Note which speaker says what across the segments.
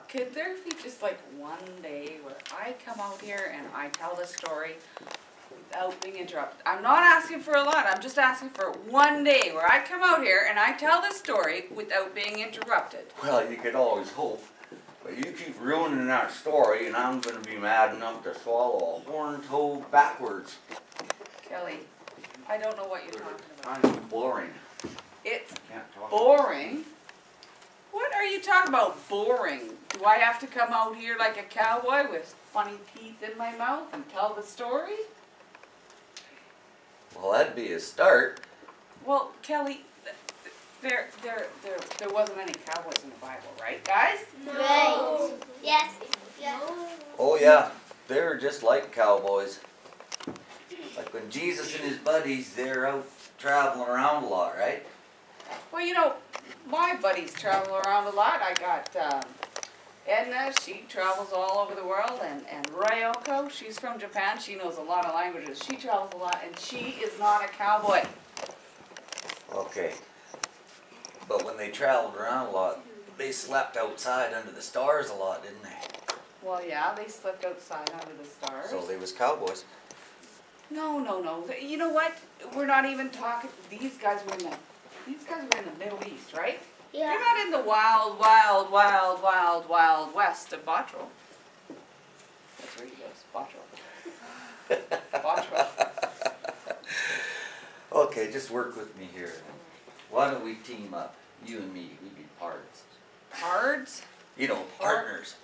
Speaker 1: Could there be just like one day where I come out here and I tell the story without being interrupted? I'm not asking for a lot, I'm just asking for one day where I come out here and I tell the story without being interrupted.
Speaker 2: Well, you could always hope, but you keep ruining that story and I'm going to be mad enough to swallow a horn toad backwards.
Speaker 1: Kelly, I don't know what you're talking about.
Speaker 2: Kind of boring.
Speaker 1: It's
Speaker 2: Can't talk.
Speaker 1: boring? What are you talking about, boring? Do I have to come out here like a cowboy with funny teeth in my mouth and tell the story?
Speaker 2: Well, that'd be a start.
Speaker 1: Well, Kelly, there wasn't any cowboys in the Bible, right, guys?
Speaker 3: No. Right. Yes. Yes.
Speaker 2: Oh yeah, they're just like cowboys. Like when Jesus and his buddies, they're out traveling around a lot, right?
Speaker 1: Well, you know, my buddies travel around a lot. I got Edna, she travels all over the world, and Ryoko, she's from Japan. She knows a lot of languages. She travels a lot, and she is not a cowboy.
Speaker 2: Okay. But when they traveled around a lot, they slept outside under the stars a lot, didn't they?
Speaker 1: Well, yeah, they slept outside under the stars.
Speaker 2: So they was cowboys.
Speaker 1: No. You know what? We're not even talking. These guys were in the Middle East, right?
Speaker 3: Yeah.
Speaker 1: They're not in the wild west of Bottrell. That's where he goes, Bottrell. Bottrell.
Speaker 2: Okay, just work with me here. Why don't we team up? You and me, we'd be pards.
Speaker 1: Cards?
Speaker 2: You know, partners.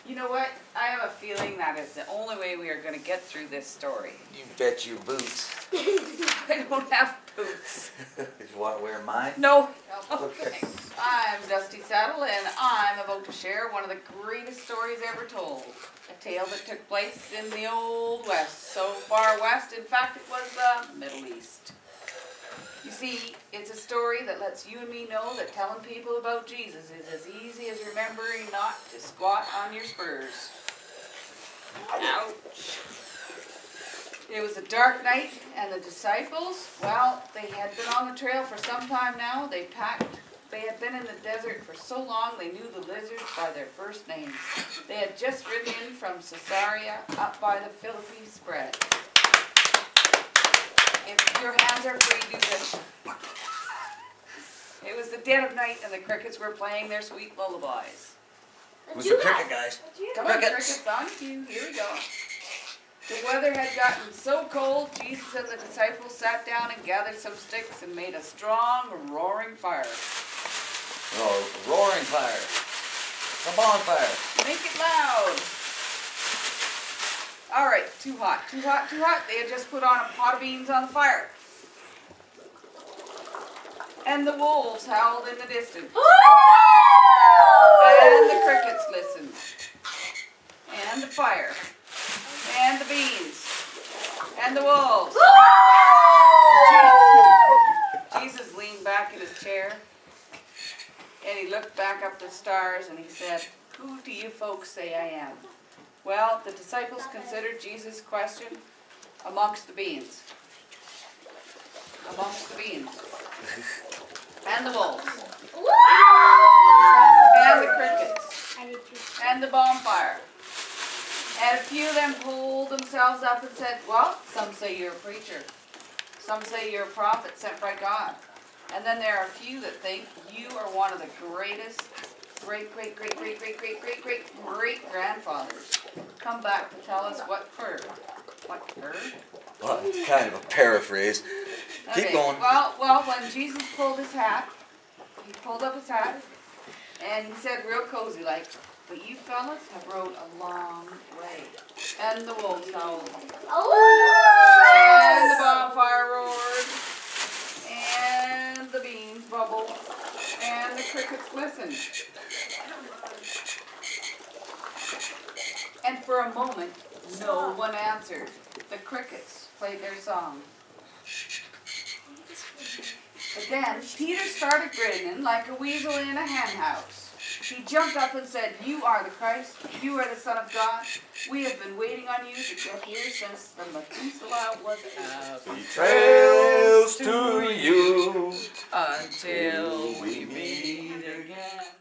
Speaker 1: You know what? I have a feeling that is the only way we are going to get through this story.
Speaker 2: You bet your boots.
Speaker 1: I don't have boots.
Speaker 2: You want to wear mine?
Speaker 1: No. Okay. I'm Dusty Saddle, and I'm about to share one of the greatest stories ever told. A tale that took place in the Old West, so far west, in fact, it was the Middle East. You see, it's a story that lets you and me know that telling people about Jesus is as easy as remembering not to squat on your spurs. Ouch. It was a dark night, and the disciples, well, they had been on the trail for some time now. They had been in the desert for so long they knew the lizards by their first names. They had just ridden in from Caesarea up by the Philippi spread. If your hands are free, do this. It was the dead of night and the crickets were playing their sweet lullabies.
Speaker 2: Who's the cricket guys?
Speaker 1: Come on, crickets, on cue. Here we go. The weather had gotten so cold, Jesus and the disciples sat down and gathered some sticks and made a strong, roaring fire.
Speaker 2: Oh, roaring fire. A bonfire.
Speaker 1: Make it loud. All right, too hot. They had just put on a pot of beans on the fire. And the wolves howled in the distance. And the crickets listened. And the fire. And the beans. And the wolves. Jesus leaned back in his chair. And he looked back up the stars and he said, "Who do you folks say I am?" Well, the disciples considered Jesus' question amongst the beans. Amongst the beans. And the wolves. And the crickets. And the bonfire. And a few of them pulled themselves up and said, "Well, some say you're a preacher. Some say you're a prophet sent by God. And then there are a few that think you are one of the greatest great-grandfathers. Come back to tell us what for." What for?
Speaker 2: Well, it's kind of a paraphrase.
Speaker 1: Okay.
Speaker 2: Keep going.
Speaker 1: Well, when Jesus pulled his hat, he pulled up his hat, and he said real cozy like, "But you fellas have rode a long way." And the wolves howled. And the bonfire roared. And the beans bubbled. And the crickets listened. And for a moment, no one answered. The crickets played their song. But then Peter started grinning like a weasel in a hen house. He jumped up and said, "You are the Christ. You are the Son of God. We have been waiting on you to get here since the Methuselah was out.
Speaker 2: Trails to you
Speaker 1: Until we meet again."